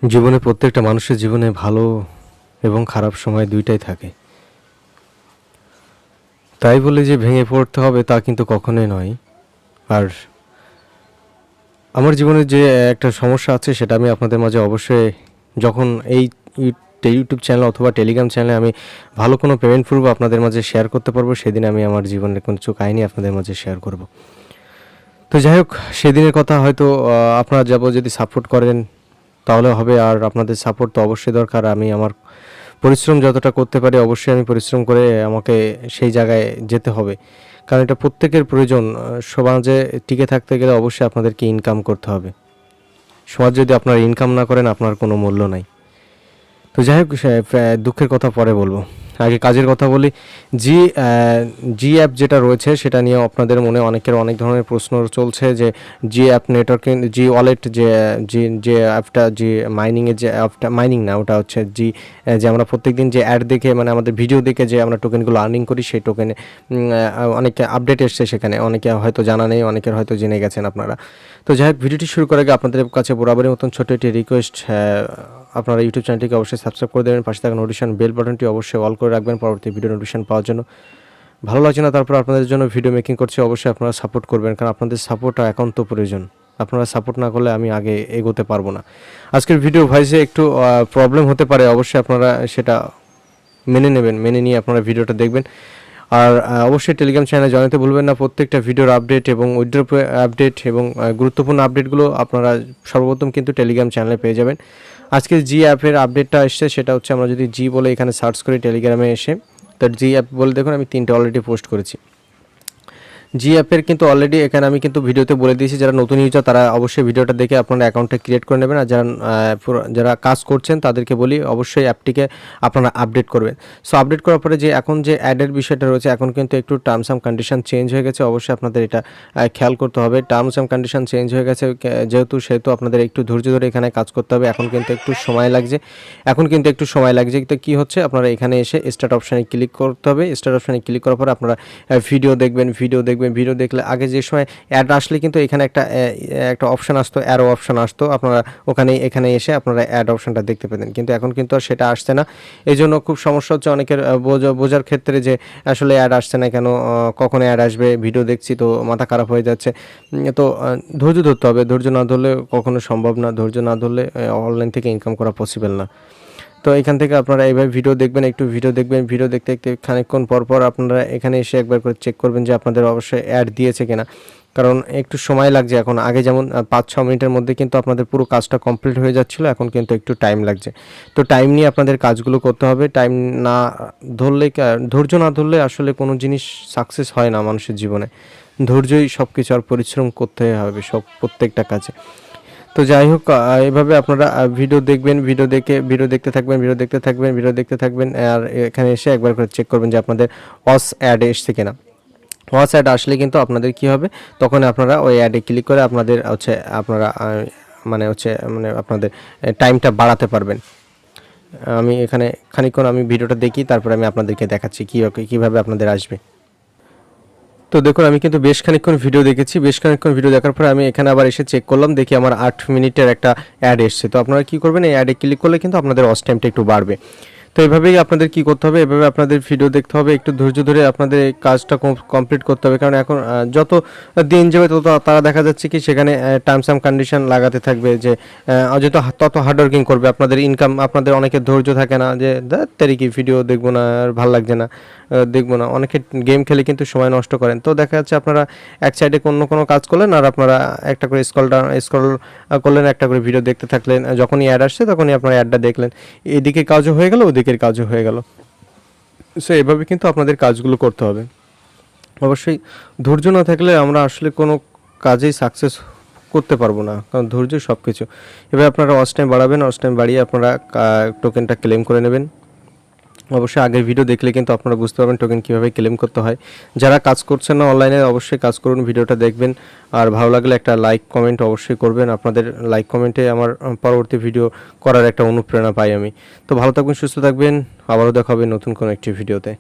জীবনে প্রত্যেকটা মানুষের জীবনে ভালো এবং খারাপ সময় দুইটাই থাকে। তাই বলে যে ভেঙে পড়তে হবে তা কিন্তু কখনোই নয়। আর আমার জীবনে যে একটা সমস্যা আছে সেটা আমি আপনাদের মাঝে অবশ্যই যখন এই ইউটিউব চ্যানেল অথবা টেলিগ্রাম চ্যানেলে আমি ভালো কোনো পেমেন্ট প্রুফ আপনাদের মাঝে শেয়ার করতে পারবো, সেদিন আমি আমার জীবনের কিছু কাহিনী আপনাদের মাঝে শেয়ার করব। তো যাই হোক, সেদিনের কথা হয়তো আপনারা যদি সাপোর্ট করেন তাহলে হবে। আর আপনাদের সাপোর্ট তো অবশ্যই দরকার। আমি আমার পরিশ্রম যতটা করতে পারি অবশ্যই আমি পরিশ্রম করে আমাকে সেই জায়গায় যেতে হবে, কারণ এটা প্রত্যেকের প্রয়োজন। সমাজে টিকে থাকতে গেলে অবশ্যই আপনাদেরকে ইনকাম করতে হবে। সমাজ যদি আপনার ইনকাম না করেন আপনার কোনো মূল্য নাই। তো যাই হোক, দুঃখের কথা পরে বলবো, আগে কাজের কথা বলি। জি অ্যাপ যেটা রয়েছে সেটা নিয়ে আপনাদের মনে অনেকের অনেক ধরনের প্রশ্ন চলছে যে জি অ্যাপ নেটওয়ার্কিং, জি ওয়ালেট, যে অ্যাপটা, যে মাইনিংয়ের যে অ্যাপটা, মাইনিং না, ওটা হচ্ছে যে আমরা প্রত্যেকদিন যে অ্যাড দেখে, মানে আমাদের ভিডিও দেখে যে আমরা টোকেনগুলো আর্নিং করি, সেই টোকেনে অনেকে আপডেট এসছে, সেখানে অনেকে হয়তো জানা নেই, অনেকের হয়তো জেনে গেছেন আপনারা। তো যাই হোক, ভিডিওটি শুরু করার আগে আপনাদের কাছে বরাবরের মতন ছোটো একটি রিকোয়েস্ট, আপনারা ইউটিউব চ্যানেলটিকে অবশ্যই সাবস্ক্রাইব করে দেবেন, পাশে থাকা নোটিফিকেশন বেল বাটনটি অবশ্যই অল করে রাখবেন পরবর্তী ভিডিও নোটিফিকেশন পাওয়ার জন্য। ভালো লাগছে না তারপর আপনাদের জন্য ভিডিও মেকিং করছি, অবশ্যই আপনারা সাপোর্ট করবেন, কারণ আপনাদের সাপোর্টটা একান্ত প্রয়োজন। আপনারা সাপোর্ট না করলে আমি আগে এগোতে পারবো না। আজকের ভিডিও ভয়েসে একটু প্রবলেম হতে পারে, অবশ্যই আপনারা সেটা মেনে নেবেন, মেনে নিয়ে আপনারা ভিডিওটা দেখবেন। আর অবশ্যই টেলিগ্রাম চ্যানেলে জানাতে ভুলবেন না, প্রত্যেকটা ভিডিওর আপডেট এবং উইথড্রপ আপডেট এবং গুরুত্বপূর্ণ আপডেটগুলো আপনারা সর্বপ্রথম কিন্তু টেলিগ্রাম চ্যানেলে পেয়ে যাবেন। আজকে জি অ্যাপের আপডেটটা এসছে, সেটা হচ্ছে আমরা যদি জি বলে এখানে সার্চ করি টেলিগ্রামে এসে, তো জি অ্যাপ বলে দেখুন আমি 3টে অলরেডি পোস্ট করেছি। জি অ্যাপের কিন্তু অলরেডি এখানে আমি কিন্তু ভিডিওতে বলে দিয়েছি, যারা নতুন ইউজার তারা অবশ্যই ভিডিওটা দেখে আপনারা অ্যাকাউন্টটা ক্রিয়েট করে নেবেন। আর যারা কাজ করছেন তাদেরকে বলি অবশ্যই অ্যাপটিকে আপনারা আপডেট করবেন। সো আপডেট করার পরে যে এখন যে অ্যাডের বিষয়টা রয়েছে, এখন কিন্তু একটু টার্মস অ্যান্ড কন্ডিশন চেঞ্জ হয়ে গেছে, অবশ্যই আপনাদের এটা খেয়াল করতে হবে। টার্মস অ্যান্ড কন্ডিশন চেঞ্জ হয়ে গেছে সেহেতু আপনাদের একটু ধৈর্য ধরে এখানে কাজ করতে হবে। এখন কিন্তু একটু সময় লাগছে। তো কী হচ্ছে, আপনারা এখানে এসে স্টার্ট অপশানে ক্লিক করতে হবে। স্টার্ট অপশানে ক্লিক করার পরে আপনারা ভিডিও দেখবেন। ভিডিও দেখলে আগে যে সময় অ্যাড আসলে কিন্তু এখানে একটা অপশান আসতো, অ্যারো অপশান আসতো, আপনারা এখানে এসে আপনারা অ্যাড অপশানটা দেখতে পেতেন, কিন্তু এখন কিন্তু আর সেটা আসছে না। এই জন্য খুব সমস্যা হচ্ছে অনেকের বোঝার ক্ষেত্রে যে আসলে অ্যাড আসছে না কেন, কখন অ্যাড আসবে, ভিডিও দেখছি তো মাথা খারাপ হয়ে যাচ্ছে। তো ধৈর্য ধরতে হবে, ধৈর্য না ধরলে কখনো সম্ভব না, ধৈর্য না ধরলে অনলাইন থেকে ইনকাম করা পসিবল না। তো এখান থেকে আপনারা এইভাবে ভিডিও দেখবেন, ভিডিও দেখতে খানিকক্ষণ পর আপনারা এখানে এসে একবার করে চেক করবেন যে আপনাদের অবশ্যই অ্যাড দিয়েছে কিনা, কারণ একটু সময় লাগছে। এখন আগে যেমন 5-6 মিনিটের মধ্যে কিন্তু আপনাদের পুরো কাজটা কমপ্লিট হয়ে যাচ্ছিলো, এখন কিন্তু একটু টাইম লাগছে। তো টাইম নিয়ে আপনাদের কাজগুলো করতে হবে। ধৈর্য না ধরলে আসলে কোনো জিনিস সাকসেস হয় না মানুষের জীবনে। ধৈর্যই সব কিছু, আর পরিশ্রম করতে হবে প্রত্যেকটা কাজে। তো যাই হোক, এভাবে আপনারা ভিডিও দেখবেন, ভিডিও দেখতে থাকবেন। আর এখানে এসে একবার করে চেক করবেন যে আপনাদের ওয়াচ অ্যাড এসছে কিনা। ওয়াচ অ্যাড আসলে কিন্তু আপনাদের কি হবে, তখন আপনারা ওই অ্যাডে ক্লিক করে আপনাদের আপনাদের টাইমটা বাড়াতে পারবেন। আমি এখানে খানিকক্ষণ ভিডিওটা দেখি, তারপরে আমি আপনাদেরকে দেখাচ্ছি কীভাবে আপনাদের আসবে। তো দেখুন, আমি কিন্তু বেশ খানিকক্ষণ ভিডিও দেখার পরে আমি এখানে আবার এসে চেক করলাম, দেখি আমার 8 মিনিটের একটা অ্যাড এসছে। তো আপনারা কী করবেন, এই অ্যাডে ক্লিক করলে কিন্তু আপনাদের ওয়াচ টাইমটা একটু বাড়বে। তো এভাবেই আপনাদের কী করতে হবে, এভাবে আপনাদের ভিডিও দেখতে হবে, একটু ধৈর্য ধরে আপনাদের এই কাজটা কমপ্লিট করতে হবে। কারণ এখন যত দিন যাবে তারা দেখা যাচ্ছে কি সেখানে টার্মস অ্যান্ড কন্ডিশন লাগাতে থাকবে, যে তত হার্ডওয়ার্কিং করবে। আপনাদের ইনকাম, আপনাদের অনেকের ধৈর্য থাকে না, যে কি ভিডিও দেখবো না, আর ভালো লাগছে না, দেখবো না। অনেকে গেম খেলে কিন্তু সময় নষ্ট করেন। তো দেখা যাচ্ছে আপনারা এক সাইডে কোনো কাজ করলেন, আর আপনারা একটা করে স্ক্রল করলেন, একটা করে ভিডিও দেখতে থাকলেন। যখনই অ্যাড আসছে তখনই আপনারা অ্যাডটা দেখলেন, এদিকে কাজও হয়ে গেল, ওদিকের কাজও হয়ে গেল। সো এভাবে কিন্তু আপনাদের কাজগুলো করতে হবে। অবশ্যই ধৈর্য না থাকলে আমরা আসলে কোনো কাজেই সাকসেস করতে পারবো না, কারণ ধৈর্য সব কিছু। এবার আপনারা ওয়াচ টাইম বাড়াবেন, ওয়াচ টাইম বাড়িয়ে আপনারা টোকেনটা ক্লেম করে নেবেন। অবশ্যই আগের ভিডিও দেখলে কিন্তু আপনারা বুঝতে পারবেন টোকেন কীভাবে ক্লেম করতে হয়। যারা কাজ করছেন না অনলাইনে অবশ্যই কাজ করুন, ভিডিওটা দেখবেন। আর ভালো লাগলে একটা লাইক কমেন্ট অবশ্যই করবেন। আপনাদের লাইক কমেন্টে আমার পরবর্তী ভিডিও করার একটা অনুপ্রেরণা পাই আমি। তো ভালো থাকবেন, সুস্থ থাকবেন, আবারও দেখা হবে নতুন কোনো একটি ভিডিওতে।